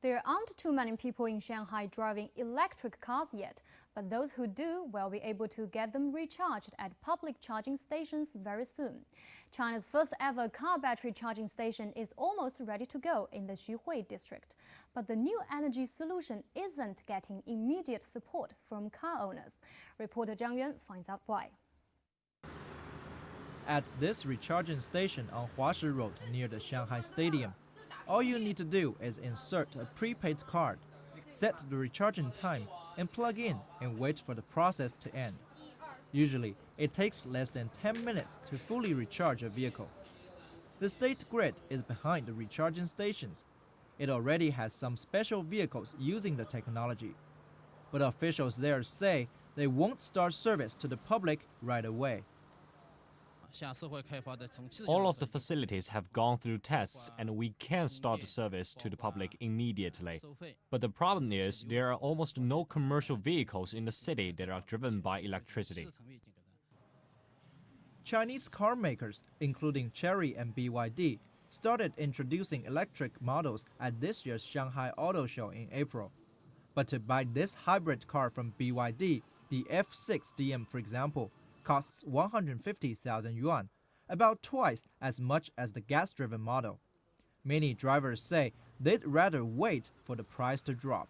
There aren't too many people in Shanghai driving electric cars yet, but those who do will be able to get them recharged at public charging stations very soon. China's first ever car battery charging station is almost ready to go in the Xuhui district. But the new energy solution isn't getting immediate support from car owners. Reporter Zhang Yuan finds out why. At this recharging station on Huashi Road near the Shanghai Stadium, all you need to do is insert a prepaid card, set the recharging time, and plug in and wait for the process to end. Usually, it takes less than 10 minutes to fully recharge a vehicle. The state grid is behind the recharging stations. It already has some special vehicles using the technology. But officials there say they won't start service to the public right away. All of the facilities have gone through tests and we can start the service to the public immediately. But the problem is there are almost no commercial vehicles in the city that are driven by electricity. Chinese car makers, including Chery and BYD, started introducing electric models at this year's Shanghai Auto Show in April. But to buy this hybrid car from BYD, the F6 DM for example, costs 150,000 yuan, about twice as much as the gas-driven model. Many drivers say they'd rather wait for the price to drop.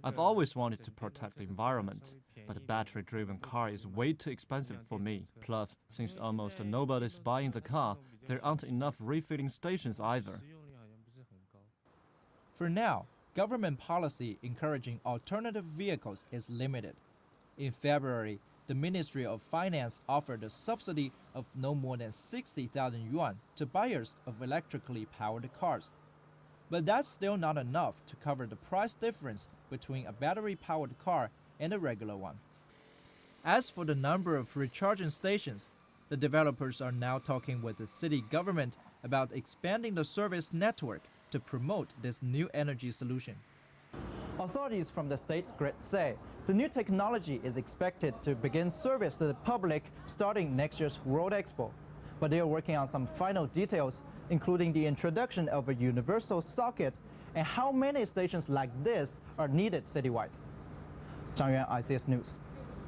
I've always wanted to protect the environment, but a battery-driven car is way too expensive for me. Plus, since almost nobody's buying the car, there aren't enough refilling stations either. For now, government policy encouraging alternative vehicles is limited. In February, the Ministry of Finance offered a subsidy of no more than 60,000 yuan to buyers of electrically powered cars. But that's still not enough to cover the price difference between a battery-powered car and a regular one. As for the number of recharging stations, the developers are now talking with the city government about expanding the service network to promote this new energy solution. Authorities from the state grid say the new technology is expected to begin service to the public starting next year's World Expo. But they are working on some final details, including the introduction of a universal socket and how many stations like this are needed citywide. Zhang Yuan, ICS News.